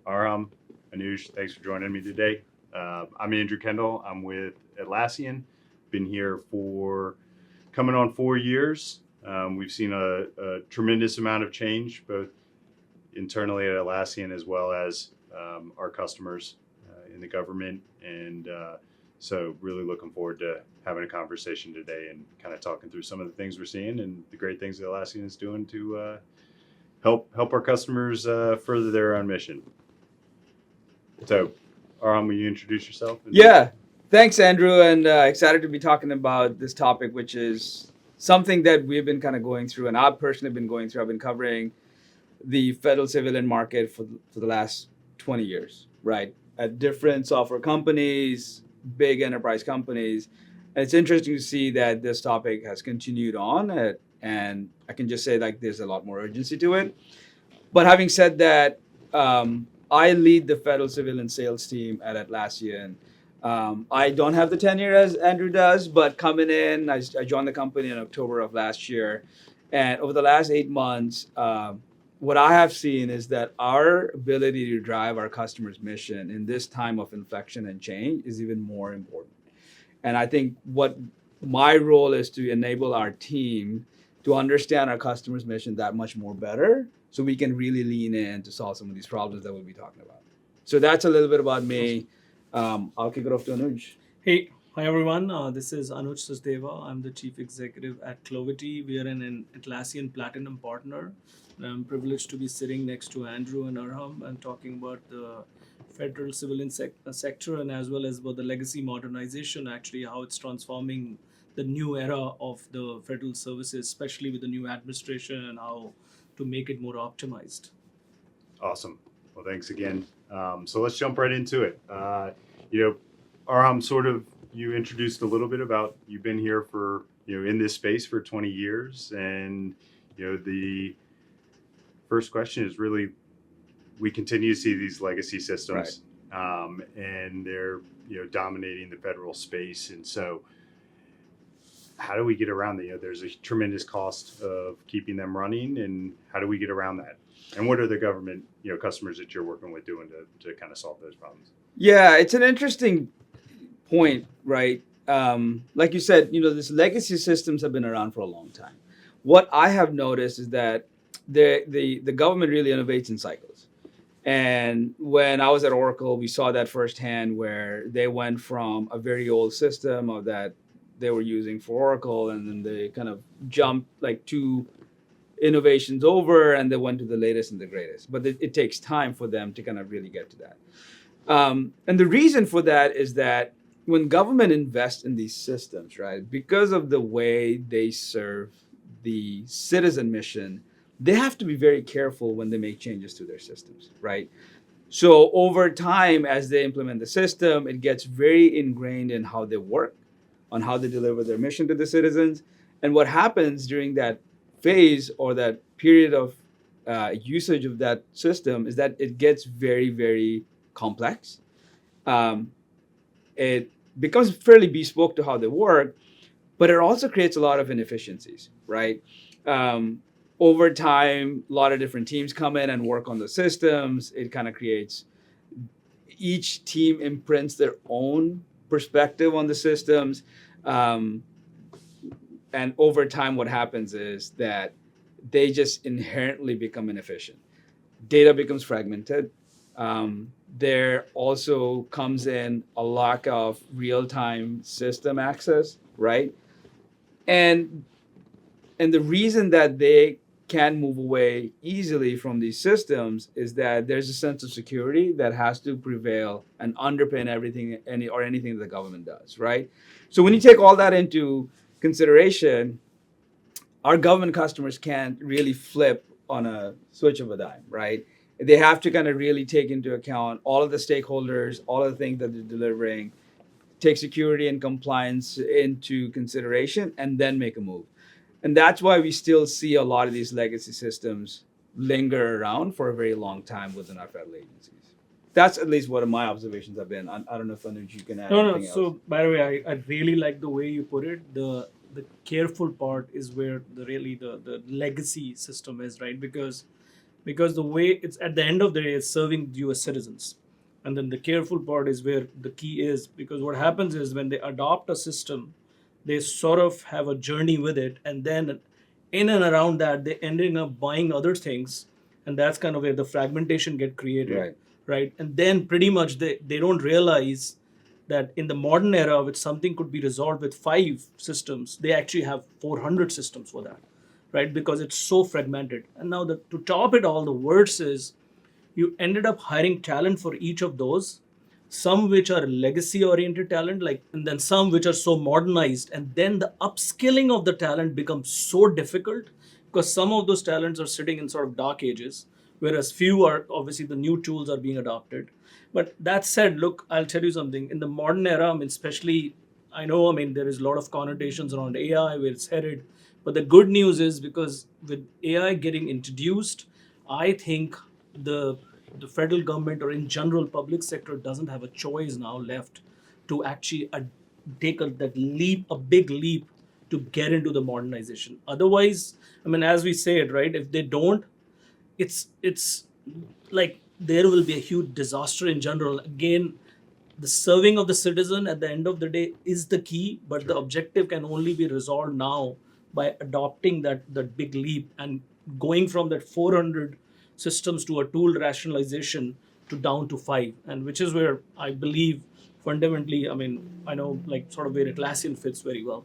Arham, Anuj, thanks for joining me today. I'm Andrew Kendall. I'm with Atlassian. Been here for coming on 4 years. We've seen a tremendous amount of change, both internally at Atlassian as well as our customers in the government. And so really looking forward to having a conversation today and kind of talking through some of the things we're seeing and the great things that Atlassian is doing to help our customers further their own mission. So, Arham, will you introduce yourself? Yeah, thanks, Andrew, and excited to be talking about this topic, which is something that we've been kind of going through, and I've personally been going through. I've been covering the federal civilian market for the last 20 years, right? At different software companies, big enterprise companies. And it's interesting to see that this topic has continued on, and I can just say like there's a lot more urgency to it. But having said that, I lead the federal civilian sales team at Atlassian. I don't have the tenure as Andrew does, but coming in, I joined the company in October of last year. And over the last 8 months, what I have seen is that our ability to drive our customers' mission in this time of inflection and change is even more important. And I think what my role is to enable our team to understand our customers' mission that much more better so we can really lean in to solve some of these problems that we'll be talking about. So that's a little bit about me. I'll kick it off to Anuj. Hey, hi everyone. This is Anuj Susdeva. I'm the Chief Executive at Clovity. We are an Atlassian Platinum partner. And I'm privileged to be sitting next to Andrew and Arham and talking about the federal civilian sector and as well as about the legacy modernization, actually how it's transforming the new era of the federal services, especially with the new administration and how to make it more optimized. Awesome. Well, thanks again. So let's jump right into it. Arham, you introduced a little bit about you've been here for, in this space for 20 years. And, the first question is really, we continue to see these legacy systems, and they're, dominating the federal space. And so how do we get around that? There's a tremendous cost of keeping them running, and how do we get around that? And what are the government, customers that you're working with doing to kind of solve those problems? Yeah, it's an interesting point, right? Like you said, these legacy systems have been around for a long time. What I have noticed is that the government really innovates in cycles. And when I was at Oracle, we saw that firsthand where they went from a very old system of that they were using for Oracle, and then they kind of jumped like 2 innovations over, and they went to the latest and the greatest. But it takes time for them to kind of really get to that. And the reason for that is that when government invests in these systems, right, because of the way they serve the citizen mission, they have to be very careful when they make changes to their systems, right? So over time, as they implement the system, it gets very ingrained in how they work, on how they deliver their mission to the citizens. And what happens during that phase or that period of usage of that system is that it gets very, very complex. It becomes fairly bespoke to how they work, but it also creates a lot of inefficiencies, right? Over time, a lot of different teams come in and work on the systems. It kind of creates, each team imprints their own perspective on the systems. And over time, what happens is that they just inherently become inefficient. Data becomes fragmented. There also comes in a lack of real-time system access, right? And the reason that they can move away easily from these systems is that there's a sense of security that has to prevail and underpin everything, anything that the government does, right? So when you take all that into consideration, our government customers can't really flip on a switch of a dime, right? They have to kind of really take into account all of the stakeholders, all of the things that they're delivering, take security and compliance into consideration, and then make a move. And that's why we still see a lot of these legacy systems linger around for a very long time within our federal agencies. That's at least what my observations have been. I don't know if Anuj, you can add anything else. So by the way, I really like the way you put it. The careful part is where the legacy system is, right? Because because the way it's at the end of the day, it's serving you as citizens. And then the careful part is where the key is, because what happens is when they adopt a system, they sort of have a journey with it, and then in and around that, they ending up buying other things, and that's kind of where the fragmentation get created, right? And then pretty much they don't realize that in the modern era, which something could be resolved with 5 systems, they actually have 400 systems for that, right? Because it's so fragmented. And now to top it all, the worst is you ended up hiring talent for each of those, some which are legacy oriented talent, like, and then some which are so modernized, and then the upskilling of the talent becomes so difficult because some of those talents are sitting in sort of dark ages, whereas few are, obviously the new tools are being adopted. But that said, look, I'll tell you something. In the modern era, I mean, especially, I know, I mean, there is a lot of connotations around AI, where it's headed. But the good news is, because with AI getting introduced, I think the federal government, or in general public sector, doesn't have a choice now left to actually take that leap, a big leap, to get into the modernization. Otherwise, I mean, as we say it, right, if they don't, it's like there will be a huge disaster in general. Again, the serving of the citizen at the end of the day is the key, but the objective can only be resolved now by adopting that big leap and going from that 400 systems to a tool rationalization to down to 5, and which is where I believe fundamentally, I mean, I know, like, sort of where Atlassian fits very well.